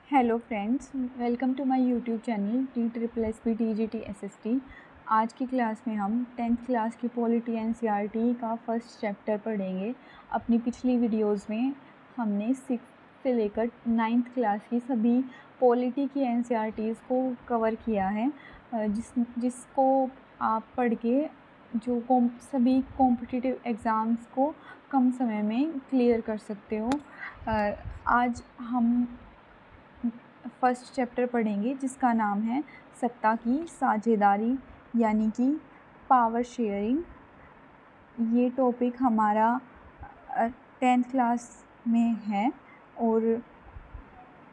Hello friends, welcome to my YouTube channel TSSB TGT SST। आज की class में हम 10th क्लास की पॉलिटी NCERT का फर्स्ट चैप्टर पढ़ेंगे। अपनी पिछली वीडियोस में हमने 6th से लेकर 9th क्लास की सभी पॉलिटी की NCERTs को कवर किया है, जिसको आप पढ़ के सभी कॉम्पिटिटिव एग्ज़ाम्स को कम समय में क्लियर कर सकते हो। आज हम फर्स्ट चैप्टर पढ़ेंगे जिसका नाम है सत्ता की साझेदारी यानी कि पावर शेयरिंग। ये टॉपिक हमारा 10th क्लास में है और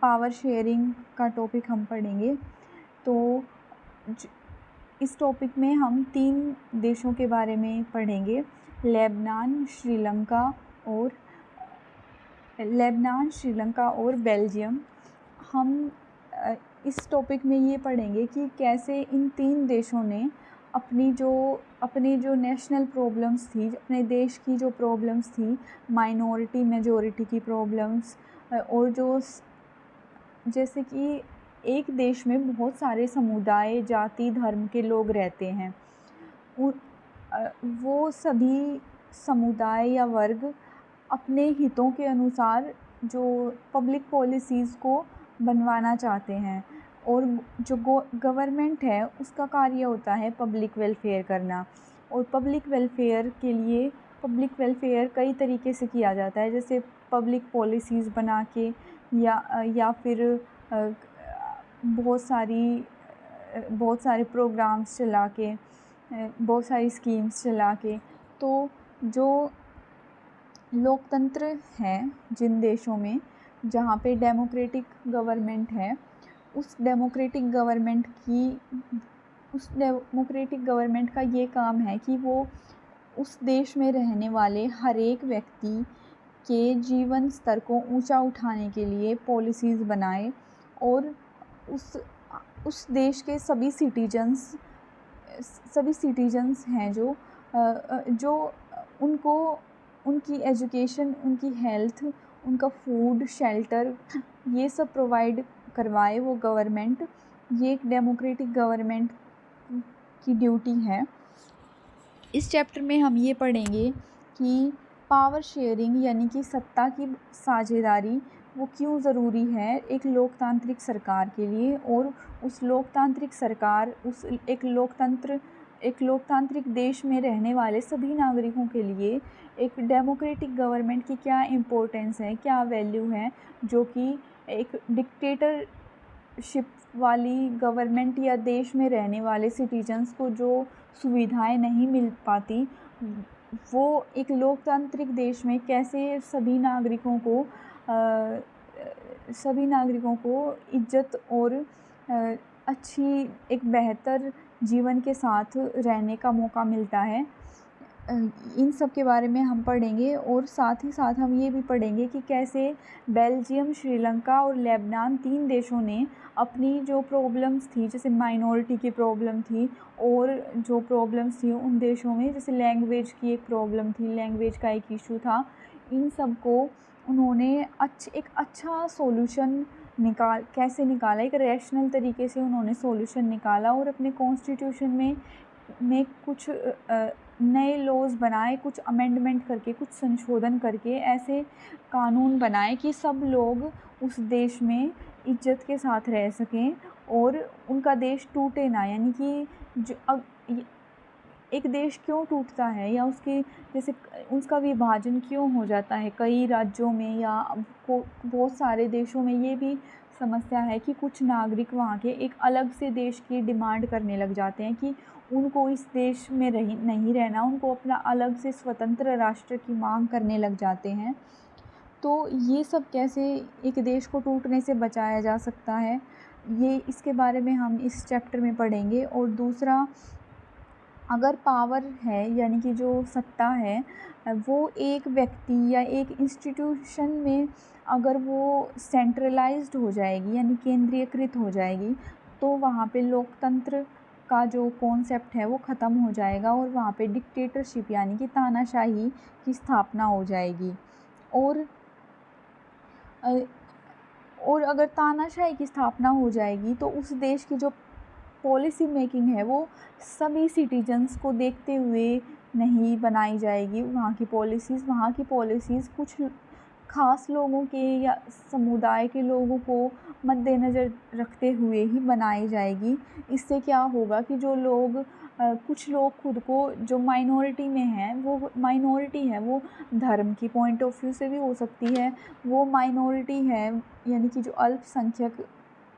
पावर शेयरिंग का टॉपिक हम पढ़ेंगे। तो इस टॉपिक में हम 3 देशों के बारे में पढ़ेंगे, लेबनान, श्रीलंका और बेल्जियम। हम इस टॉपिक में ये पढ़ेंगे कि कैसे इन 3 देशों ने अपनी जो नेशनल प्रॉब्लम्स थी, अपने देश की जो प्रॉब्लम्स थी, माइनॉरिटी मेजॉरिटी की प्रॉब्लम्स, और जैसे कि एक देश में बहुत सारे समुदाय, जाति, धर्म के लोग रहते हैं, वो सभी समुदाय या वर्ग अपने हितों के अनुसार जो पब्लिक पॉलिसीज़ को बनवाना चाहते हैं, और जो गवर्नमेंट है उसका कार्य होता है पब्लिक वेलफेयर करना। और पब्लिक वेलफेयर कई तरीके से किया जाता है, जैसे पब्लिक पॉलिसीज़ बना के या फिर बहुत सारे प्रोग्राम्स चला के, बहुत सारी स्कीम्स चला के। तो जो लोकतंत्र है जिन देशों में जहाँ पे डेमोक्रेटिक गवर्नमेंट है, उस डेमोक्रेटिक गवर्नमेंट का ये काम है कि वो उस देश में रहने वाले हर एक व्यक्ति के जीवन स्तर को ऊंचा उठाने के लिए पॉलिसीज़ बनाए, और उस देश के सभी सिटीजन्स हैं जो उनको उनकी एजुकेशन, उनकी हेल्थ, उनका फूड, शेल्टर, ये सब प्रोवाइड करवाए वो गवर्नमेंट। ये एक डेमोक्रेटिक गवर्नमेंट की ड्यूटी है। इस चैप्टर में हम ये पढ़ेंगे कि पावर शेयरिंग यानी कि सत्ता की साझेदारी वो क्यों ज़रूरी है एक लोकतांत्रिक सरकार के लिए, और एक लोकतांत्रिक देश में रहने वाले सभी नागरिकों के लिए एक डेमोक्रेटिक गवर्नमेंट की क्या इम्पोर्टेंस है, क्या वैल्यू है, जो कि एक डिक्टेटरशिप वाली गवर्नमेंट या देश में रहने वाले सिटीजन्स को जो सुविधाएं नहीं मिल पाती, वो एक लोकतांत्रिक देश में कैसे सभी नागरिकों को इज्जत और अच्छी एक बेहतर जीवन के साथ रहने का मौका मिलता है। इन सब के बारे में हम पढ़ेंगे, और साथ ही साथ हम ये भी पढ़ेंगे कि कैसे बेल्जियम, श्रीलंका और लेबनान 3 देशों ने अपनी जो प्रॉब्लम्स थी, जैसे माइनॉरिटी की प्रॉब्लम थी, और जो प्रॉब्लम्स थी उन देशों में, जैसे लैंग्वेज की एक प्रॉब्लम थी, लैंग्वेज का एक इशू था, इन सब को उन्होंने एक अच्छा सॉल्यूशन कैसे निकाला, एक रैशनल तरीके से उन्होंने सॉल्यूशन निकाला, और अपने कॉन्स्टिट्यूशन में कुछ नए लॉज बनाए, कुछ अमेंडमेंट करके, कुछ संशोधन करके ऐसे कानून बनाए कि सब लोग उस देश में इज्जत के साथ रह सकें और उनका देश टूटे ना। यानी कि एक देश क्यों टूटता है, या जैसे उसका विभाजन क्यों हो जाता है कई राज्यों में, या बहुत सारे देशों में ये भी समस्या है कि कुछ नागरिक वहाँ के एक अलग से देश की डिमांड करने लग जाते हैं कि उनको इस देश में नहीं रहना, उनको अपना अलग से स्वतंत्र राष्ट्र की मांग करने लग जाते हैं। तो ये सब कैसे एक देश को टूटने से बचाया जा सकता है, इसके बारे में हम इस चैप्टर में पढ़ेंगे। और दूसरा, अगर पावर है यानी कि जो सत्ता है वो एक व्यक्ति या एक इंस्टीट्यूशन में अगर वो सेंट्रलाइज्ड हो जाएगी यानी केंद्रीयकृत हो जाएगी, तो वहाँ पे लोकतंत्र का जो कॉन्सेप्ट है वो ख़त्म हो जाएगा, और वहाँ पे डिक्टेटरशिप यानी कि तानाशाही की स्थापना हो जाएगी। और अगर तानाशाही की स्थापना हो जाएगी तो उस देश की जो पॉलिसी मेकिंग है वो सभी सिटीजन्स को देखते हुए नहीं बनाई जाएगी। वहाँ की पॉलिसीज़ कुछ ख़ास लोगों के या समुदाय के लोगों को मद्देनज़र रखते हुए ही बनाई जाएगी। इससे क्या होगा कि जो लोग कुछ लोग खुद को जो माइनॉरिटी में हैं, वो माइनॉरिटी है, वो धर्म की पॉइंट ऑफ व्यू से भी हो सकती है, वो माइनॉरिटी है यानी कि जो अल्पसंख्यक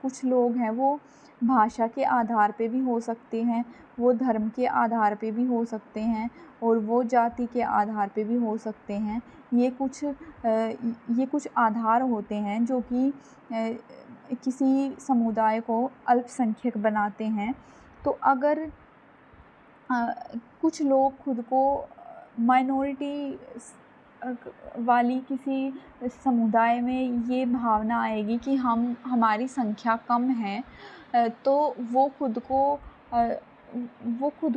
कुछ लोग हैं वो भाषा के आधार पे भी हो सकते हैं, वो धर्म के आधार पे भी हो सकते हैं और वो जाति के आधार पे भी हो सकते हैं। ये कुछ आधार होते हैं जो कि किसी समुदाय को अल्पसंख्यक बनाते हैं। तो अगर कुछ लोग खुद को माइनॉरिटी वाली किसी समुदाय में ये भावना आएगी कि हमारी संख्या कम है, तो वो खुद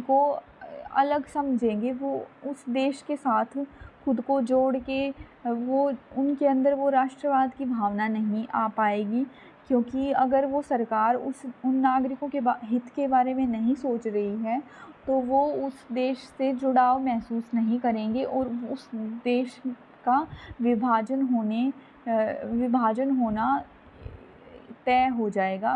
को अलग समझेंगे। वो उस देश के साथ खुद को जोड़ के वो उनके अंदर वो राष्ट्रवाद की भावना नहीं आ पाएगी, क्योंकि अगर वो सरकार उन नागरिकों के हित के बारे में नहीं सोच रही है तो वो उस देश से जुड़ाव महसूस नहीं करेंगे और उस देश का विभाजन होना तय हो जाएगा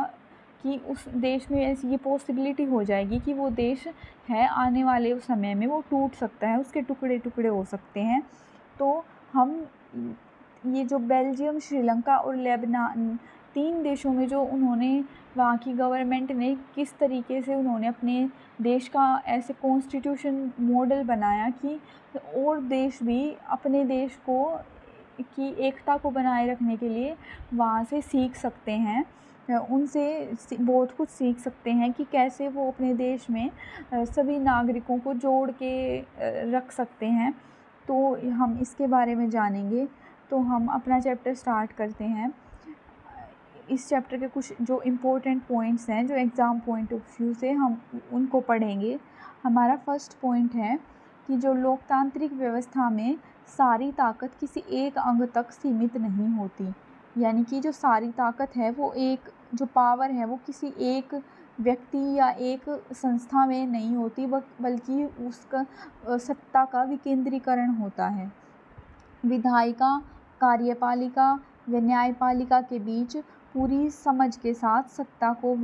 कि उस देश में ऐसी ये पॉसिबिलिटी हो जाएगी कि वो देश है आने वाले समय में वो टूट सकता है, उसके टुकड़े टुकड़े हो सकते हैं। तो हम ये जो बेल्जियम, श्रीलंका और लेबनान 3 देशों में जो उन्होंने वहाँ की गवर्नमेंट ने किस तरीके से उन्होंने अपने देश का ऐसे कॉन्स्टिट्यूशन मॉडल बनाया कि और देश भी अपने देश को की एकता को बनाए रखने के लिए वहाँ से सीख सकते हैं, उनसे बहुत कुछ सीख सकते हैं कि कैसे वो अपने देश में सभी नागरिकों को जोड़ के रख सकते हैं। तो हम इसके बारे में जानेंगे। तो हम अपना चैप्टर स्टार्ट करते हैं। इस चैप्टर के कुछ जो इम्पोर्टेंट पॉइंट्स हैं जो एग्ज़ाम पॉइंट ऑफ व्यू से हम उनको पढ़ेंगे। हमारा फर्स्ट पॉइंट है कि जो लोकतांत्रिक व्यवस्था में सारी ताकत किसी एक अंग तक सीमित नहीं होती, यानी कि जो सारी ताकत है वो एक जो पावर है वो किसी एक व्यक्ति या एक संस्था में नहीं होती, बल्कि उसका सत्ता का विकेंद्रीकरण होता है। विधायिका, कार्यपालिका व न्यायपालिका के बीच पूरी समझ के साथ सत्ता को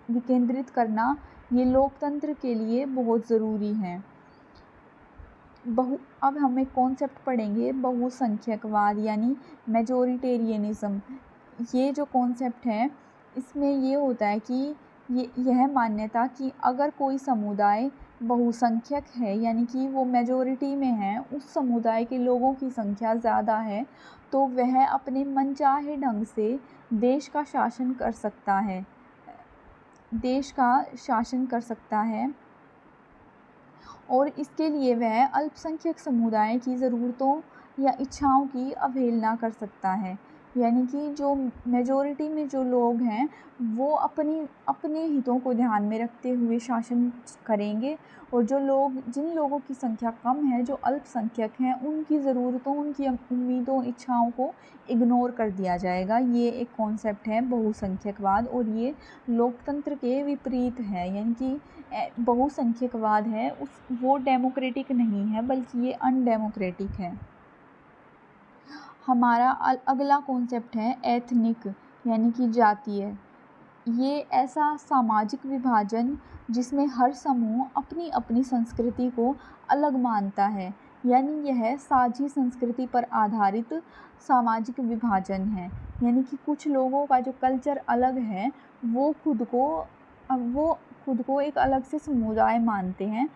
विकेंद्रित करना ये लोकतंत्र के लिए बहुत ज़रूरी है। अब हम एक कॉन्सेप्ट पढ़ेंगे, बहुसंख्यकवाद यानी मेजोरिटेरियनिज़म। ये जो कॉन्सेप्ट है इसमें ये होता है कि यह मान्यता कि अगर कोई समुदाय बहुसंख्यक है यानी कि वो मेजॉरिटी में है, उस समुदाय के लोगों की संख्या ज़्यादा है, तो वह अपने मनचाहे ढंग से देश का शासन कर सकता है और इसके लिए वह अल्पसंख्यक समुदाय की ज़रूरतों या इच्छाओं की अवहेलना कर सकता है। यानी कि जो मेजॉरिटी में जो लोग हैं वो अपने हितों को ध्यान में रखते हुए शासन करेंगे और जिन लोगों की संख्या कम है, जो अल्पसंख्यक हैं, उनकी ज़रूरतों, उनकी उम्मीदों, इच्छाओं को इग्नोर कर दिया जाएगा। ये एक कॉन्सेप्ट है बहुसंख्यकवाद और ये लोकतंत्र के विपरीत है। यानी कि बहुसंख्यकवाद है वो डेमोक्रेटिक नहीं है, बल्कि ये अनडेमोक्रेटिक है। हमारा अगला कॉन्सेप्ट है एथनिक यानी कि जातीय। ये ऐसा सामाजिक विभाजन जिसमें हर समूह अपनी अपनी संस्कृति को अलग मानता है, यानी यह साझी संस्कृति पर आधारित सामाजिक विभाजन है। यानी कि कुछ लोगों का जो कल्चर अलग है वो खुद को एक अलग से समुदाय मानते हैं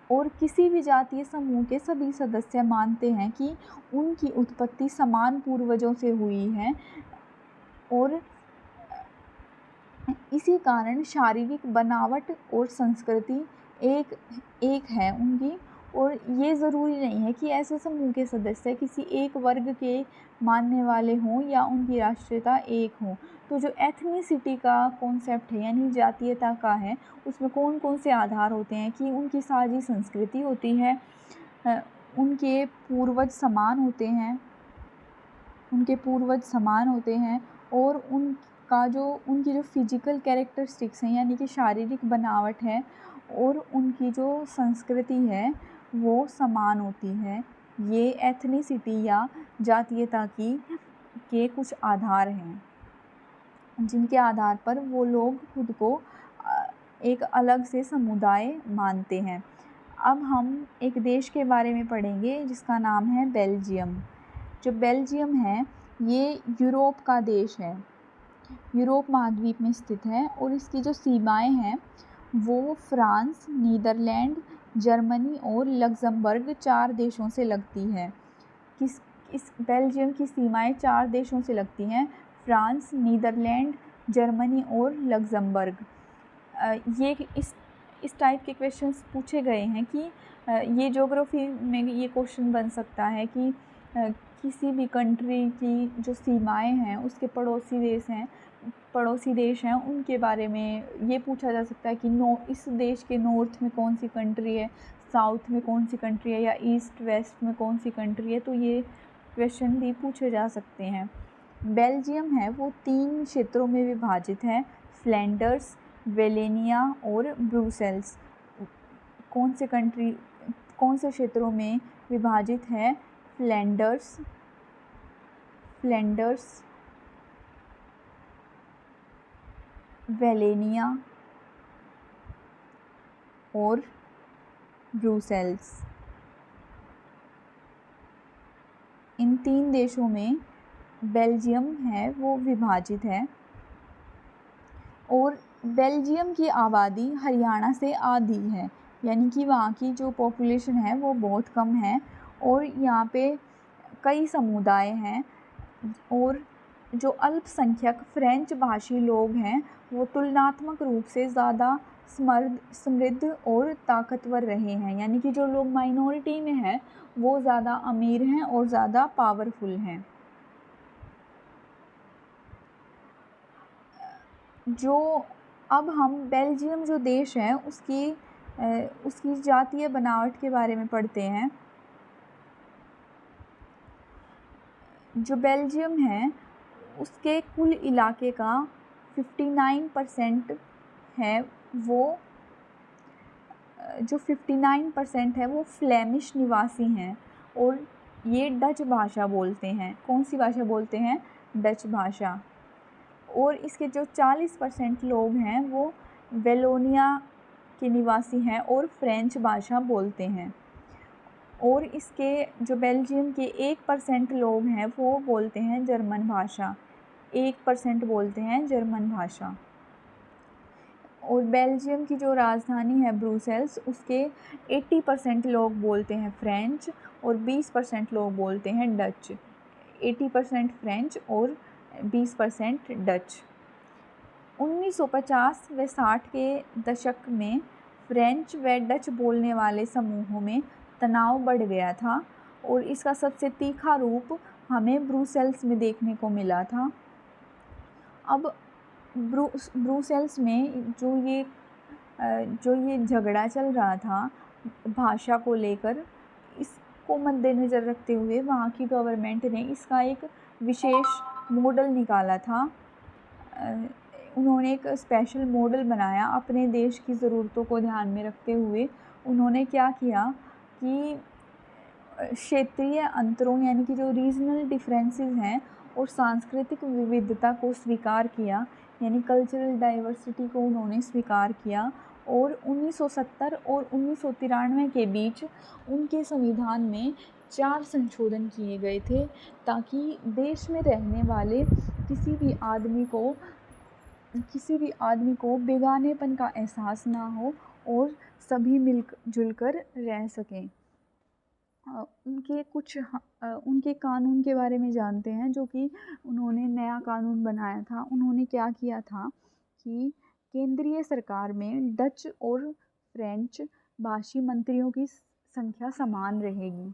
और किसी भी जातीय समूह के सभी सदस्य मानते हैं कि उनकी उत्पत्ति समान पूर्वजों से हुई है और इसी कारण शारीरिक बनावट और संस्कृति एक है उनकी। और ये ज़रूरी नहीं है कि ऐसे समूह के सदस्य किसी एक वर्ग के मानने वाले हों या उनकी राष्ट्रीयता एक हो। तो जो एथनिसिटी का कॉन्सेप्ट है यानी जातीयता का है, उसमें कौन कौन से आधार होते हैं कि उनकी साझी संस्कृति होती है, उनके पूर्वज समान होते हैं, उनके पूर्वज समान होते हैं और उनकी जो फिजिकल कैरेक्टरिस्टिक्स हैं यानी कि शारीरिक बनावट है और उनकी जो संस्कृति है वो समान होती है। ये एथनिसिटी या जातीयता के कुछ आधार हैं जिनके आधार पर वो लोग खुद को एक अलग से समुदाय मानते हैं। अब हम एक देश के बारे में पढ़ेंगे जिसका नाम है बेल्जियम। जो बेल्जियम है ये यूरोप का देश है, यूरोप महाद्वीप में स्थित है और इसकी जो सीमाएं हैं वो फ्रांस, नीदरलैंड, जर्मनी और लग्जमबर्ग 4 देशों से लगती है। इस बेल्जियम की सीमाएं 4 देशों से लगती हैं, फ्रांस, नीदरलैंड, जर्मनी और लग्जमबर्ग। ये इस टाइप के क्वेश्चंस पूछे गए हैं कि ये ज्योग्राफी में ये क्वेश्चन बन सकता है कि किसी भी कंट्री की जो सीमाएं हैं उसके पड़ोसी देश हैं उनके बारे में ये पूछा जा सकता है कि इस देश के नॉर्थ में कौन सी कंट्री है, साउथ में कौन सी कंट्री है या ईस्ट वेस्ट में कौन सी कंट्री है, तो ये क्वेश्चन भी पूछे जा सकते हैं। बेल्जियम है वो 3 क्षेत्रों में विभाजित है, फ्लैंडर्स, वेलेनिया और ब्रुसेल्स। कौन से क्षेत्रों में विभाजित है? फ्लैंडर्स, वेलेनिया और ब्रुसेल्स। इन 3 देशों में बेल्जियम है वो विभाजित है और बेल्जियम की आबादी हरियाणा से आधी है, यानी कि वहाँ की जो पॉपुलेशन है वो बहुत कम है और यहाँ पे कई समुदाय हैं और जो अल्पसंख्यक फ्रेंच भाषी लोग हैं वो तुलनात्मक रूप से ज़्यादा समृद्ध और ताकतवर रहे हैं, यानी कि जो लोग माइनॉरिटी में हैं वो ज़्यादा अमीर हैं और ज़्यादा पावरफुल हैं। अब हम बेल्जियम जो देश है उसकी जातीय बनावट के बारे में पढ़ते हैं। जो बेल्जियम है उसके कुल इलाके का 59% है जो 59% है वो फ्लेमिश निवासी हैं और ये डच भाषा बोलते हैं। कौन सी भाषा बोलते हैं? डच भाषा। और इसके जो 40% लोग हैं वो वेलोनिया के निवासी हैं और फ्रेंच भाषा बोलते हैं। और इसके जो बेल्जियम के 1% लोग हैं वो बोलते हैं जर्मन भाषा, 1% बोलते हैं जर्मन भाषा। और बेल्जियम की जो राजधानी है ब्रुसेल्स, उसके 80% लोग बोलते हैं फ्रेंच और 20% लोग बोलते हैं डच। 80% फ्रेंच और 20% डच। 1950 व 60 के दशक में फ्रेंच व डच बोलने वाले समूहों में तनाव बढ़ गया था और इसका सबसे तीखा रूप हमें ब्रुसेल्स में देखने को मिला था। अब ब्रुसेल्स में जो ये झगड़ा चल रहा था भाषा को लेकर, इसको मद्देनज़र रखते हुए वहाँ की गवर्नमेंट ने इसका एक विशेष मॉडल निकाला था। उन्होंने एक स्पेशल मॉडल बनाया अपने देश की ज़रूरतों को ध्यान में रखते हुए। उन्होंने क्या किया कि क्षेत्रीय अंतरों यानी कि जो रीजनल डिफरेंसेस हैं और सांस्कृतिक विविधता को स्वीकार किया, यानी कल्चरल डाइवर्सिटी को उन्होंने स्वीकार किया। और 1970 और 1993 के बीच उनके संविधान में 4 संशोधन किए गए थे ताकि देश में रहने वाले किसी भी आदमी को बेगानेपन का एहसास ना हो और सभी मिलजुल कर रह सकें। उनके कानून के बारे में जानते हैं जो कि उन्होंने नया कानून बनाया था। उन्होंने क्या किया था कि केंद्रीय सरकार में डच और फ्रेंच भाषी मंत्रियों की संख्या समान रहेगी,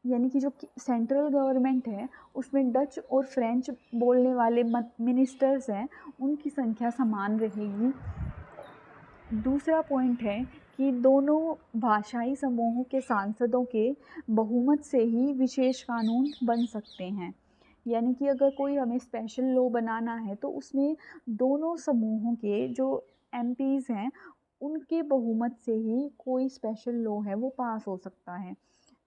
यानी कि जो सेंट्रल गवर्नमेंट है उसमें डच और फ्रेंच बोलने वाले मिनिस्टर्स हैं उनकी संख्या समान रहेगी। दूसरा पॉइंट है कि दोनों भाषाई समूहों के सांसदों के बहुमत से ही विशेष कानून बन सकते हैं, यानी कि अगर कोई हमें स्पेशल लॉ बनाना है तो उसमें दोनों समूहों के जो एमपीज़ हैं उनके बहुमत से ही कोई स्पेशल लॉ है वो पास हो सकता है।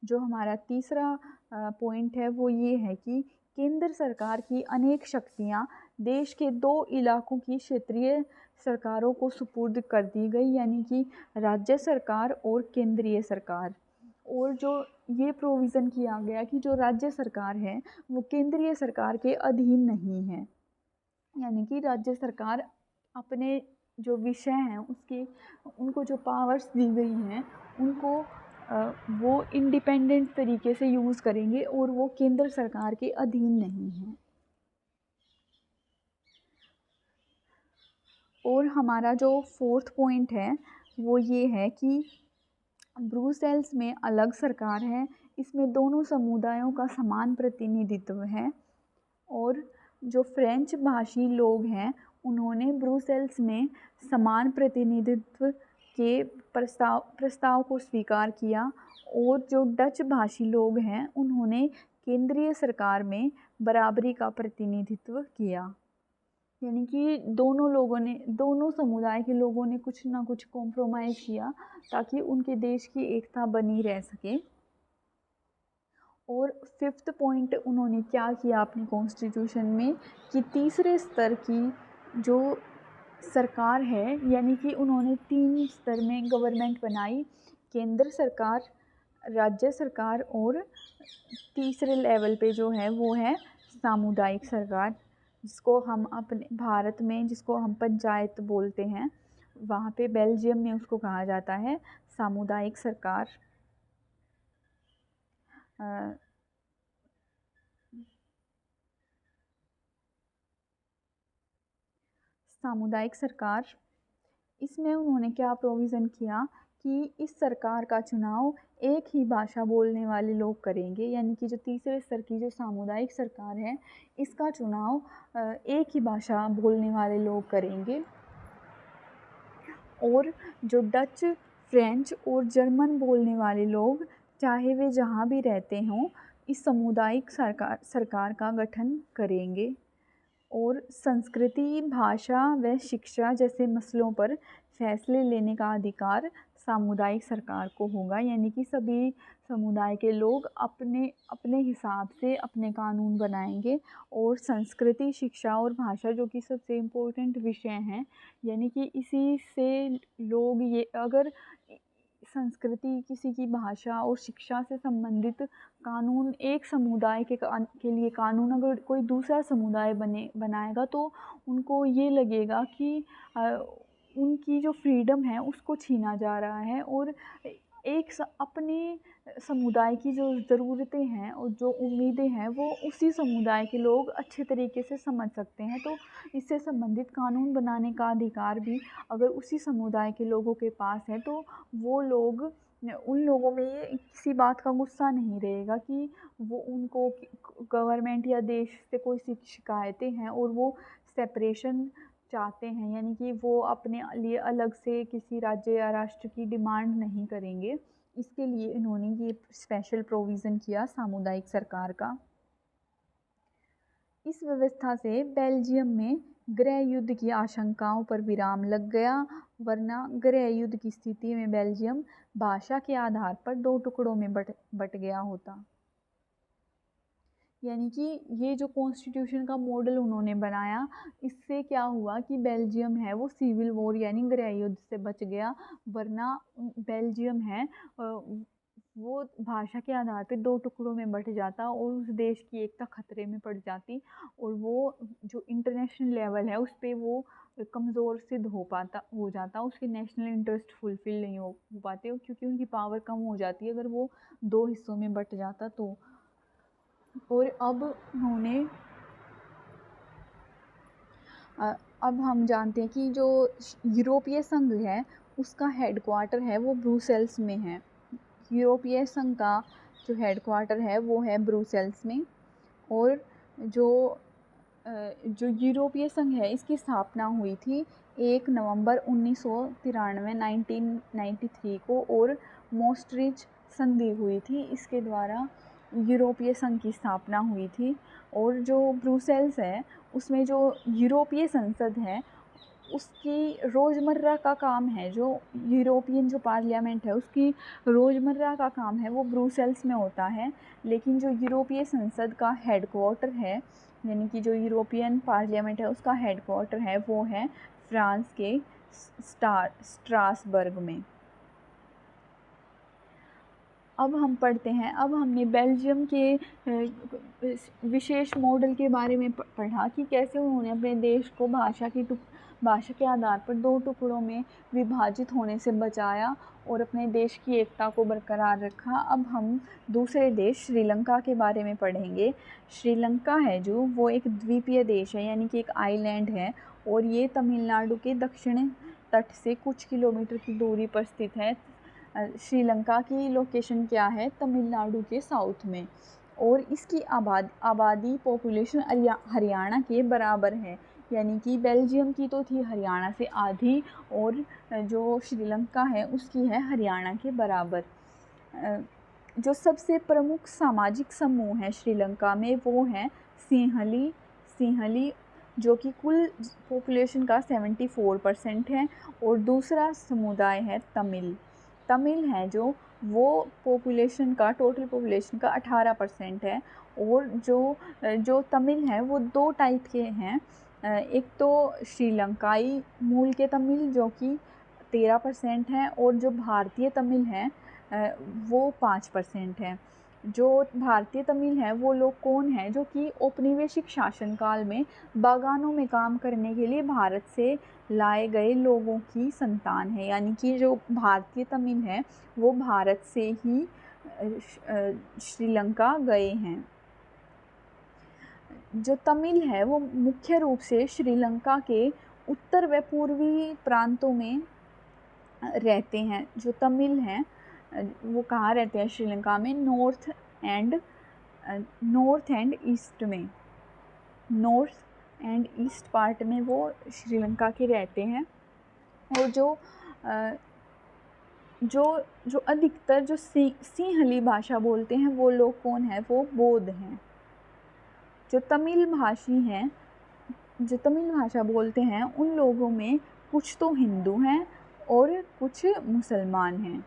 जो हमारा तीसरा पॉइंट है वो ये है कि केंद्र सरकार की अनेक शक्तियाँ देश के 2 इलाकों की क्षेत्रीय सरकारों को सुपुर्द कर दी गई, यानी कि राज्य सरकार और केंद्रीय सरकार। और जो ये प्रोविज़न किया गया कि जो राज्य सरकार है वो केंद्रीय सरकार के अधीन नहीं है, यानी कि राज्य सरकार अपने जो विषय हैं उसके उनको जो पावर्स दी गई हैं उनको वो इंडिपेंडेंट तरीके से यूज़ करेंगे और वो केंद्र सरकार के अधीन नहीं हैं। और हमारा जो फोर्थ पॉइंट है वो ये है कि ब्रुसेल्स में अलग सरकार है, इसमें दोनों समुदायों का समान प्रतिनिधित्व है। और जो फ्रेंच भाषी लोग हैं उन्होंने ब्रुसेल्स में समान प्रतिनिधित्व के प्रस्ताव को स्वीकार किया, और जो डच भाषी लोग हैं उन्होंने केंद्रीय सरकार में बराबरी का प्रतिनिधित्व किया। यानी कि दोनों समुदाय के लोगों ने कुछ ना कुछ कॉम्प्रोमाइज़ किया ताकि उनके देश की एकता बनी रह सके। और फिफ्थ पॉइंट उन्होंने क्या किया अपने कॉन्स्टिट्यूशन में कि तीसरे स्तर की जो सरकार है, यानी कि उन्होंने 3 स्तर में गवर्नमेंट बनाई, केंद्र सरकार, राज्य सरकार और तीसरे लेवल पे जो है वो है सामुदायिक सरकार, जिसको हम अपने भारत में जिसको हम पंचायत बोलते हैं, वहाँ पे बेल्जियम में उसको कहा जाता है सामुदायिक सरकार। सामुदायिक सरकार, इसमें उन्होंने क्या प्रोविज़न किया कि इस सरकार का चुनाव एक ही भाषा बोलने वाले लोग करेंगे, यानी कि जो तीसरे स्तर की जो सामुदायिक सरकार है इसका चुनाव एक ही भाषा बोलने वाले लोग करेंगे। और जो डच, फ्रेंच और जर्मन बोलने वाले लोग चाहे वे जहाँ भी रहते हों इस सामुदायिक सरकार का गठन करेंगे। और संस्कृति, भाषा व शिक्षा जैसे मसलों पर फैसले लेने का अधिकार सामुदायिक सरकार को होगा, यानी कि सभी समुदाय के लोग अपने अपने हिसाब से अपने कानून बनाएंगे। और संस्कृति, शिक्षा और भाषा जो कि सबसे इम्पोर्टेंट विषय हैं, यानी कि इसी से लोग ये अगर संस्कृति, किसी की भाषा और शिक्षा से संबंधित कानून एक समुदाय के लिए कानून अगर कोई दूसरा समुदाय बनाएगा तो उनको ये लगेगा कि उनकी जो फ्रीडम है उसको छीना जा रहा है। और अपने समुदाय की जो ज़रूरतें हैं और जो उम्मीदें हैं वो उसी समुदाय के लोग अच्छे तरीके से समझ सकते हैं, तो इससे संबंधित कानून बनाने का अधिकार भी अगर उसी समुदाय के लोगों के पास है तो वो लोग उन लोगों में ये किसी बात का गुस्सा नहीं रहेगा कि वो उनको गवर्नमेंट या देश से कोई शिकायतें हैं और वो सेपरेशन चाहते हैं, यानी कि वो अपने लिए अलग से किसी राज्य या राष्ट्र की डिमांड नहीं करेंगे। इसके लिए इन्होंने ये स्पेशल प्रोविज़न किया सामुदायिक सरकार का। इस व्यवस्था से बेल्जियम में गृह युद्ध की आशंकाओं पर विराम लग गया, वरना गृह युद्ध की स्थिति में बेल्जियम भाषा के आधार पर 2 टुकड़ों में बट गया होता। यानी कि ये जो कॉन्स्टिट्यूशन का मॉडल उन्होंने बनाया इससे क्या हुआ कि बेल्जियम है वो सिविल वॉर यानी गृह युद्ध से बच गया, वरना बेल्जियम है वो भाषा के आधार पे 2 टुकड़ों में बट जाता और उस देश की एकता खतरे में पड़ जाती, और वो जो इंटरनेशनल लेवल है उस पर वो कमज़ोर सिद्ध हो जाता, उसके नेशनल इंटरेस्ट फुलफ़िल नहीं हो पाते क्योंकि उनकी पावर कम हो जाती है अगर वो 2 हिस्सों में बट जाता तो। और अब हम जानते हैं कि जो यूरोपीय संघ है उसका हेडक्वार्टर है वो ब्रुसेल्स में है। यूरोपीय संघ का जो हेडक्वार्टर है वो है ब्रुसेल्स में। और जो यूरोपीय संघ है इसकी स्थापना हुई थी 1 नवंबर 1993 को, और मॉस्ट्रिच संधि हुई थी इसके द्वारा यूरोपीय संघ की स्थापना हुई थी। और जो ब्रुसेल्स है उसमें जो यूरोपीय संसद है उसकी रोज़मर्रा का काम है, जो यूरोपियन जो पार्लियामेंट है उसकी रोज़मर्रा का काम है वो ब्रुसेल्स में होता है। लेकिन जो यूरोपीय संसद का हेडक्वार्टर है, यानी कि जो यूरोपियन पार्लियामेंट है उसका हेडक्वार्टर है वो है फ्रांस के स्ट्रासबर्ग में। अब हम पढ़ते हैं, अब हमने बेल्जियम के विशेष मॉडल के बारे में पढ़ा कि कैसे उन्होंने अपने देश को भाषा के आधार पर 2 टुकड़ों में विभाजित होने से बचाया और अपने देश की एकता को बरकरार रखा। अब हम दूसरे देश श्रीलंका के बारे में पढ़ेंगे। श्रीलंका है जो वो एक द्वीपीय देश है, यानी कि एक आइलैंड है, और ये तमिलनाडु के दक्षिण तट से कुछ किलोमीटर की दूरी पर स्थित है। श्रीलंका की लोकेशन क्या है? तमिलनाडु के साउथ में। और इसकी आबादी पॉपुलेशन हरियाणा के बराबर है, यानी कि बेल्जियम की तो थी हरियाणा से आधी, और जो श्रीलंका है उसकी है हरियाणा के बराबर। जो सबसे प्रमुख सामाजिक समूह है श्रीलंका में वो हैं सिंहली जो कि कुल पॉपुलेशन का 74% है, और दूसरा समुदाय है तमिल है जो वो पॉपुलेशन का टोटल पॉपुलेशन का 18% है। और जो तमिल है वो 2 टाइप के हैं, एक तो श्रीलंकाई मूल के तमिल जो कि 13% है, और जो भारतीय तमिल हैं वो 5% है। जो भारतीय तमिल हैं वो लोग कौन हैं? जो कि औपनिवेशिक शासनकाल में बागानों में काम करने के लिए भारत से लाए गए लोगों की संतान है, यानी कि जो भारतीय तमिल हैं वो भारत से ही श्रीलंका गए हैं। जो तमिल है वो मुख्य रूप से श्रीलंका के उत्तर व पूर्वी प्रांतों में रहते हैं। जो तमिल हैं वो कहाँ रहते हैं श्रीलंका में? नॉर्थ एंड ईस्ट में, नॉर्थ एंड ईस्ट पार्ट में वो श्रीलंका के रहते हैं। और जो अधिकतर जो सिंहली भाषा बोलते हैं वो लोग कौन है? वो बौद्ध हैं। जो तमिल भाषा बोलते हैं उन लोगों में कुछ तो हिंदू हैं और कुछ मुसलमान हैं।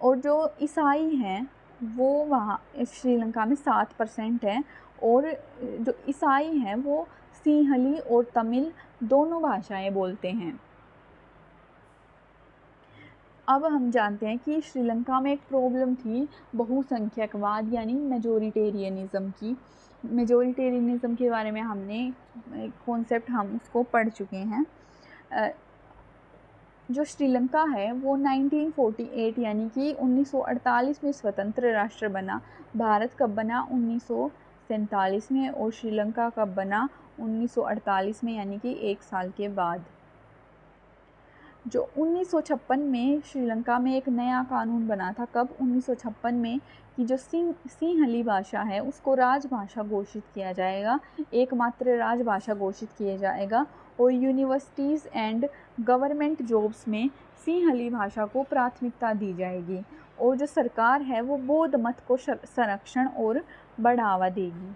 और जो ईसाई हैं वो वहाँ श्रीलंका में 7% हैं, और जो ईसाई हैं वो सिंहली और तमिल दोनों भाषाएं बोलते हैं। अब हम जानते हैं कि श्रीलंका में एक प्रॉब्लम थी बहुसंख्यकवाद यानी मेजोरिटेरियनिज़म की। मेजोरिटेरियनिज़म के बारे में हमने कॉन्सेप्ट हम उसको पढ़ चुके हैं। जो श्रीलंका है वो 1948 यानी कि 1948 में स्वतंत्र राष्ट्र बना। भारत कब बना? 1947 में, और श्रीलंका कब बना? 1948 में, यानी कि 1 साल के बाद। जो 1956 में श्रीलंका में एक नया कानून बना था। कब? 1956 में, कि जो सिंहली भाषा है उसको राजभाषा घोषित किया जाएगा, एकमात्र राजभाषा घोषित किया जाएगा, और यूनिवर्सिटीज़ एंड गवर्नमेंट जॉब्स में सिंहली भाषा को प्राथमिकता दी जाएगी। और जो सरकार है वो बौद्ध मत को संरक्षण और बढ़ावा देगी।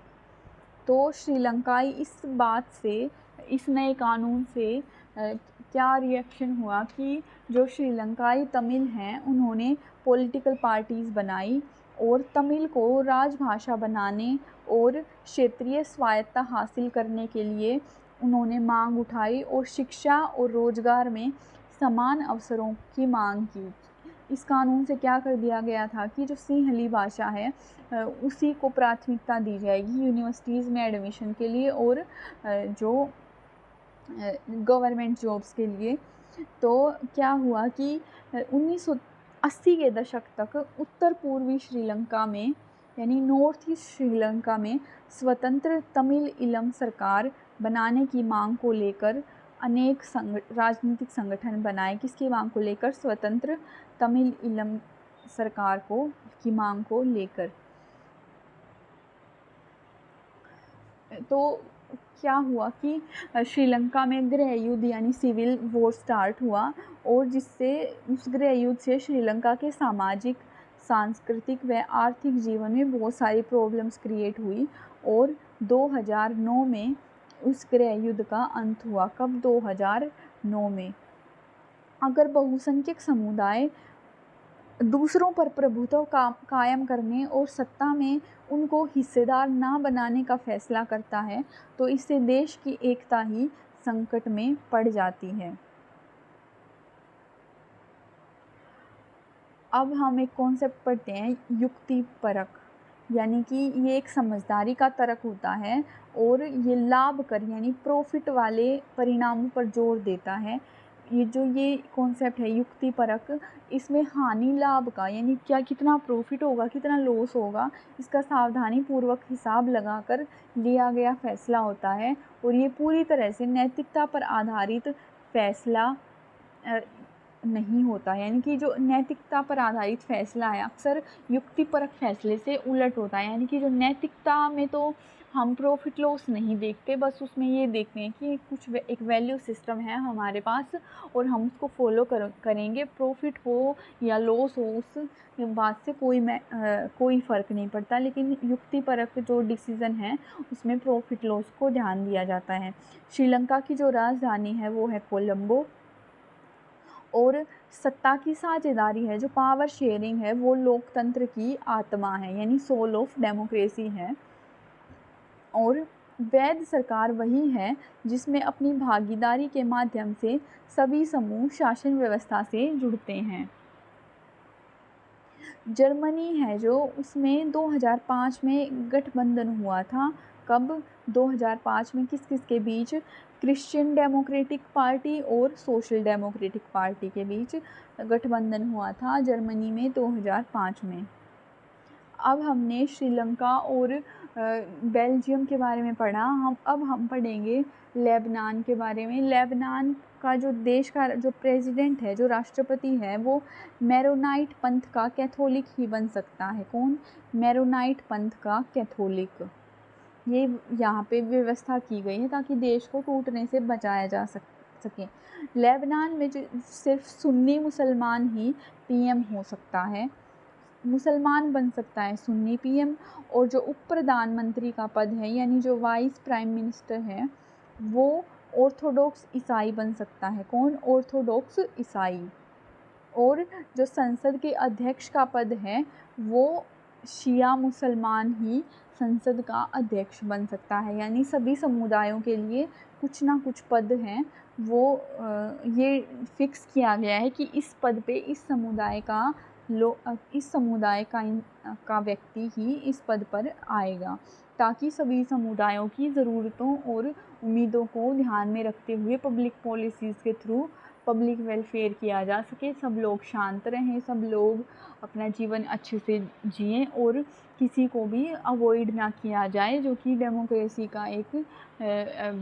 तो श्रीलंकाई इस बात से, इस नए कानून से क्या रिएक्शन हुआ कि जो श्रीलंकाई तमिल हैं उन्होंने पॉलिटिकल पार्टीज़ बनाई और तमिल को राजभाषा बनाने और क्षेत्रीय स्वायत्तता हासिल करने के लिए उन्होंने मांग उठाई, और शिक्षा और रोजगार में समान अवसरों की मांग की। इस कानून से क्या कर दिया गया था कि जो सिंहली भाषा है उसी को प्राथमिकता दी जाएगी यूनिवर्सिटीज़ में एडमिशन के लिए और जो गवर्नमेंट जॉब्स के लिए। तो क्या हुआ कि 1980 के दशक तक उत्तर पूर्वी श्रीलंका में यानी नॉर्थ ईस्ट श्रीलंका में स्वतंत्र तमिल ईलम सरकार बनाने की मांग को लेकर अनेक राजनीतिक संगठन बनाए। किसकी मांग को लेकर? स्वतंत्र तमिल ईलम सरकार की मांग को लेकर। तो क्या हुआ कि श्रीलंका में गृह युद्ध यानी सिविल वॉर स्टार्ट हुआ, और जिससे उस गृह युद्ध से श्रीलंका के सामाजिक सांस्कृतिक व आर्थिक जीवन में बहुत सारी प्रॉब्लम्स क्रिएट हुई और 2009 में उस गृह युद्ध का अंत हुआ। कब? 2009 में। अगर बहुसंख्यक समुदाय दूसरों पर प्रभुत्व कायम करने और सत्ता में उनको हिस्सेदार ना बनाने का फैसला करता है तो इससे देश की एकता ही संकट में पड़ जाती है। अब हम एक कॉन्सेप्ट पढ़ते हैं, युक्ति परक, यानी कि ये एक समझदारी का तर्क होता है और ये लाभ कर यानी प्रॉफिट वाले परिणामों पर जोर देता है। ये कॉन्सेप्ट है युक्ति परक, इसमें हानि लाभ का यानी क्या कितना प्रॉफिट होगा कितना लॉस होगा इसका सावधानी पूर्वक हिसाब लगाकर लिया गया फैसला होता है और ये पूरी तरह से नैतिकता पर आधारित फैसला नहीं होता है। यानी कि जो नैतिकता पर आधारित फैसला है अक्सर युक्तिपरक फैसले से उलट होता है। यानी कि जो नैतिकता में तो हम प्रॉफिट लॉस नहीं देखते, बस उसमें ये देखते हैं कि एक वैल्यू सिस्टम है हमारे पास और हम उसको फॉलो करेंगे, प्रॉफिट हो या लॉस हो उस बात से कोई फ़र्क नहीं पड़ता। लेकिन युक्तिपरक जो डिसीज़न है उसमें प्रॉफिट लॉस को ध्यान दिया जाता है। श्रीलंका की जो राजधानी है वो है कोलंबो और सत्ता की साझेदारी है, जो पावर शेयरिंग है, वो लोकतंत्र की आत्मा है, यानी सोल ऑफ डेमोक्रेसी है। और वैध सरकार वही है जिसमें अपनी भागीदारी के माध्यम से सभी समूह शासन व्यवस्था से जुड़ते हैं। जर्मनी है जो उसमें 2005 में गठबंधन हुआ था। कब? 2005 में किस किस के बीच? क्रिश्चियन डेमोक्रेटिक पार्टी और सोशल डेमोक्रेटिक पार्टी के बीच गठबंधन हुआ था जर्मनी में 2005 में। अब हमने श्रीलंका और बेल्जियम के बारे में पढ़ा। अब हम पढ़ेंगे लेबनान के बारे में। लेबनान का जो देश का जो प्रेसिडेंट है, जो राष्ट्रपति है, वो मैरोनाइट पंथ का कैथोलिक ही बन सकता है। कौन? मैरोनाइट पंथ का कैथोलिक। ये यहाँ पे व्यवस्था की गई है ताकि देश को टूटने से बचाया जा सके। लेबनान में जो सिर्फ सुन्नी मुसलमान ही पीएम हो सकता है, मुसलमान बन सकता है सुन्नी पीएम। और जो उप प्रधानमंत्री का पद है यानी जो वाइस प्राइम मिनिस्टर है वो ऑर्थोडॉक्स ईसाई बन सकता है। कौन? ऑर्थोडॉक्स ईसाई। और जो संसद के अध्यक्ष का पद है वो शिया मुसलमान ही संसद का अध्यक्ष बन सकता है। यानी सभी समुदायों के लिए कुछ ना कुछ पद हैं, वो ये फिक्स किया गया है कि इस पद पे इस समुदाय का व्यक्ति ही इस पद पर आएगा, ताकि सभी समुदायों की ज़रूरतों और उम्मीदों को ध्यान में रखते हुए पब्लिक पॉलिसीज़ के थ्रू पब्लिक वेलफेयर किया जा सके, सब लोग शांत रहें, सब लोग अपना जीवन अच्छे से जिएं और किसी को भी अवॉइड ना किया जाए, जो कि डेमोक्रेसी का एक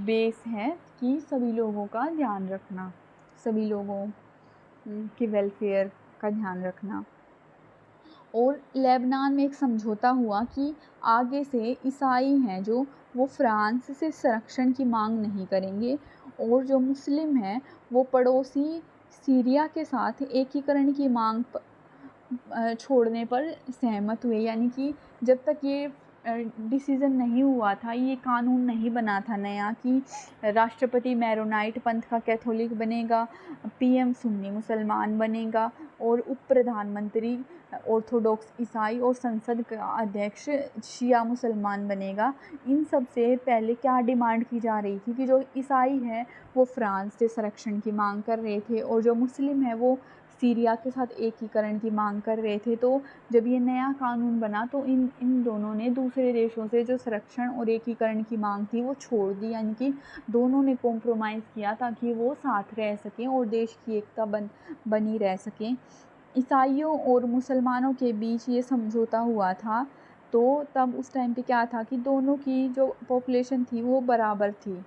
बेस है कि सभी लोगों का ध्यान रखना, सभी लोगों के वेलफेयर का ध्यान रखना। और लेबनान में एक समझौता हुआ कि आगे से ईसाई हैं जो वो फ्रांस से संरक्षण की मांग नहीं करेंगे और जो मुस्लिम हैं वो पड़ोसी सीरिया के साथ एकीकरण की मांग छोड़ने पर सहमत हुए। यानी कि जब तक ये डिसीज़न नहीं हुआ था, ये कानून नहीं बना था नया कि राष्ट्रपति मैरोनाइट पंथ का कैथोलिक बनेगा, पीएम सुन्नी मुसलमान बनेगा और उप प्रधानमंत्री ऑर्थोडॉक्स ईसाई और संसद का अध्यक्ष शिया मुसलमान बनेगा। इन सब से पहले क्या डिमांड की जा रही थी कि जो ईसाई हैं वो फ्रांस से संरक्षण की मांग कर रहे थे और जो मुस्लिम हैं वो सीरिया के साथ एकीकरण की मांग कर रहे थे। तो जब ये नया कानून बना तो इन दोनों ने दूसरे देशों से जो संरक्षण और एकीकरण की मांग थी वो छोड़ दी। यानी कि दोनों ने कॉम्प्रोमाइज़ किया ताकि वो साथ रह सकें और देश की एकता बनी रह सकें। ईसाइयों और मुसलमानों के बीच ये समझौता हुआ था, तो तब उस टाइम पे क्या था कि दोनों की जो पॉपुलेशन थी वो बराबर थी।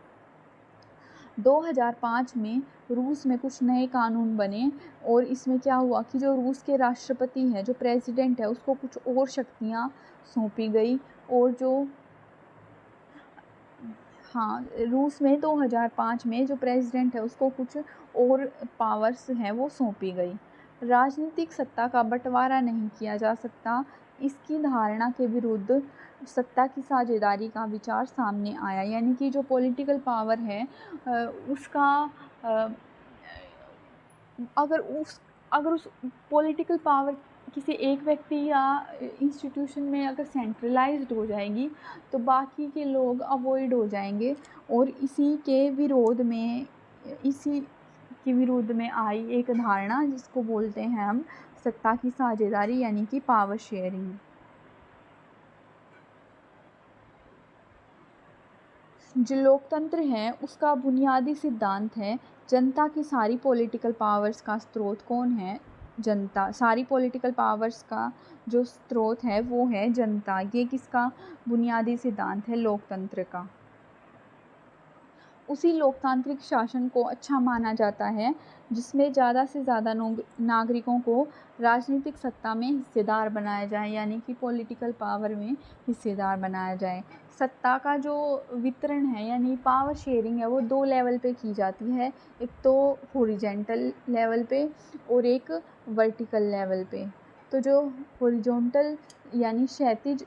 2005 में रूस में कुछ नए कानून बने और इसमें क्या हुआ कि जो रूस के राष्ट्रपति हैं, जो प्रेसिडेंट है, उसको कुछ और शक्तियाँ सौंपी गई और रूस में 2005 में जो प्रेसिडेंट है उसको कुछ और पावर्स हैं वो सौंपी गई। राजनीतिक सत्ता का बंटवारा नहीं किया जा सकता। इसकी धारणा के विरुद्ध सत्ता की साझेदारी का विचार सामने आया, यानी कि जो पॉलिटिकल पावर है उसका अगर उस पॉलिटिकल पावर किसी एक व्यक्ति या इंस्टीट्यूशन में अगर सेंट्रलाइज्ड हो जाएगी तो बाकी के लोग अवॉइड हो जाएंगे। और इसी के विरोध में आई एक धारणा जिसको बोलते हैं हम सत्ता की साझेदारी, यानी कि पावर शेयरिंग। जो लोकतंत्र है उसका बुनियादी सिद्धांत है जनता की सारी पॉलिटिकल पावर्स का स्रोत कौन है? जनता। सारी पॉलिटिकल पावर्स का जो स्रोत है वो है जनता। ये किसका बुनियादी सिद्धांत है? लोकतंत्र का। उसी लोकतांत्रिक शासन को अच्छा माना जाता है जिसमें ज़्यादा से ज़्यादा नागरिकों को राजनीतिक सत्ता में हिस्सेदार बनाया जाए, यानी कि पॉलिटिकल पावर में हिस्सेदार बनाया जाए। सत्ता का जो वितरण है यानी पावर शेयरिंग है वो 2 लेवल पे की जाती है, एक तो हॉरिजॉन्टल लेवल पे और एक वर्टिकल लेवल पे। तो जो हॉरिजॉन्टल यानी क्षैतिज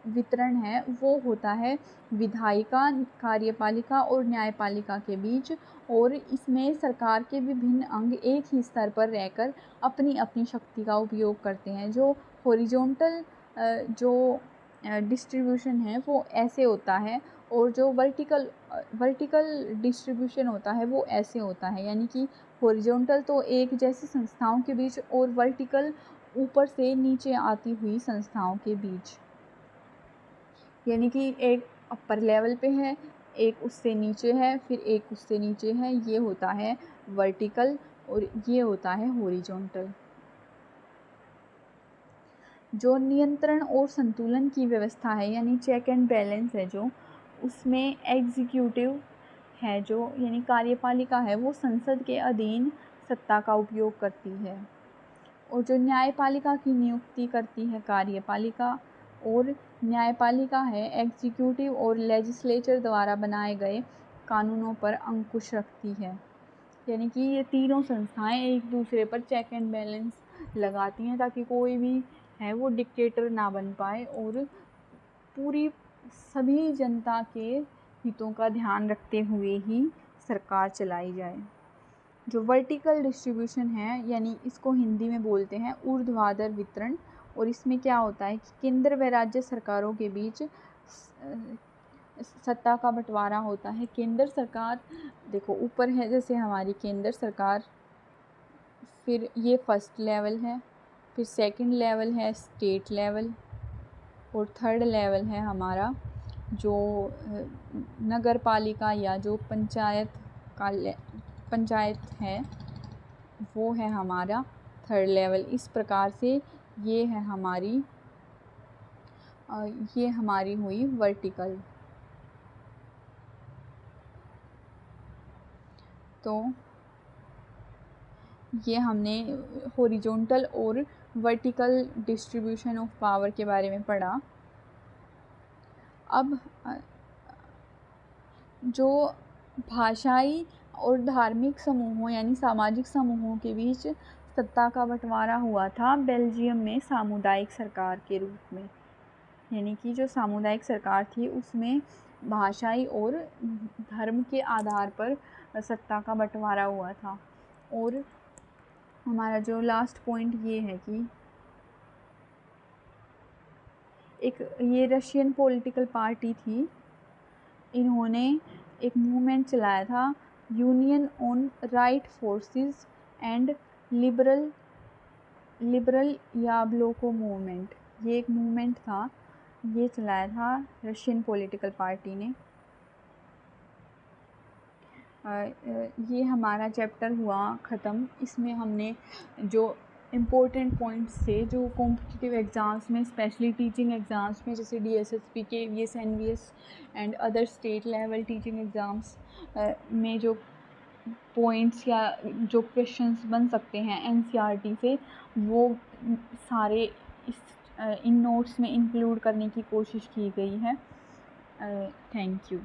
वितरण है वो होता है विधायिका, कार्यपालिका और न्यायपालिका के बीच, और इसमें सरकार के विभिन्न अंग एक ही स्तर पर रहकर अपनी अपनी शक्ति का उपयोग करते हैं। जो हॉरिजॉन्टल जो डिस्ट्रीब्यूशन है वो ऐसे होता है, और जो वर्टिकल डिस्ट्रीब्यूशन होता है वो ऐसे होता है, यानी कि हॉरिजॉन्टल तो एक जैसी संस्थाओं के बीच और वर्टिकल ऊपर से नीचे आती हुई संस्थाओं के बीच। यानी कि एक अपर लेवल पे है, एक उससे नीचे है, फिर एक उससे नीचे है, ये होता है वर्टिकल और ये होता है हॉरिजॉन्टल। जो नियंत्रण और संतुलन की व्यवस्था है यानी चेक एंड बैलेंस है जो, उसमें एग्जीक्यूटिव है जो यानी कार्यपालिका है वो संसद के अधीन सत्ता का उपयोग करती है, और जो न्यायपालिका की नियुक्ति करती है कार्यपालिका, और न्यायपालिका है एग्जीक्यूटिव और लेजिस्लेचर द्वारा बनाए गए कानूनों पर अंकुश रखती है। यानी कि ये तीनों संस्थाएं एक दूसरे पर चेक एंड बैलेंस लगाती हैं ताकि कोई भी है वो डिक्टेटर ना बन पाए और पूरी सभी जनता के हितों का ध्यान रखते हुए ही सरकार चलाई जाए। जो वर्टिकल डिस्ट्रीब्यूशन है यानी इसको हिंदी में बोलते हैं ऊर्ध्वाधर वितरण, और इसमें क्या होता है कि केंद्र व राज्य सरकारों के बीच सत्ता का बंटवारा होता है। केंद्र सरकार देखो ऊपर है जैसे हमारी केंद्र सरकार, फिर ये फर्स्ट लेवल है, फिर सेकंड लेवल है स्टेट लेवल, और थर्ड लेवल है हमारा जो नगर पालिका या जो पंचायत है वो है हमारा थर्ड लेवल। इस प्रकार से ये है हमारी हुई वर्टिकल। तो ये हमने हॉरिजॉन्टल और वर्टिकल डिस्ट्रीब्यूशन ऑफ पावर के बारे में पढ़ा। अब जो भाषाई और धार्मिक समूहों यानी सामाजिक समूहों के बीच सत्ता का बंटवारा हुआ था बेल्जियम में सामुदायिक सरकार के रूप में, यानी कि जो सामुदायिक सरकार थी उसमें भाषाई और धर्म के आधार पर सत्ता का बंटवारा हुआ था। और हमारा जो लास्ट पॉइंट ये है कि एक ये रशियन पॉलिटिकल पार्टी थी, इन्होंने एक मूवमेंट चलाया था union on right forces and liberal Yabloko movement. ये एक मूवमेंट था, ये चलाया था रशियन पॉलिटिकल पार्टी ने। ये हमारा चैप्टर हुआ ख़त्म। इसमें हमने जो इम्पोर्टेंट पॉइंट्स थे जो कॉम्पिटिटिव एग्ज़ाम्स में स्पेशली टीचिंग एग्ज़ाम्स में जैसे DSSP KVS NVS and other state level teaching exams में जो पॉइंट्स या जो क्वेश्चंस बन सकते हैं NCERT से, वो सारे इन नोट्स में इंक्लूड करने की कोशिश की गई है। Thank you.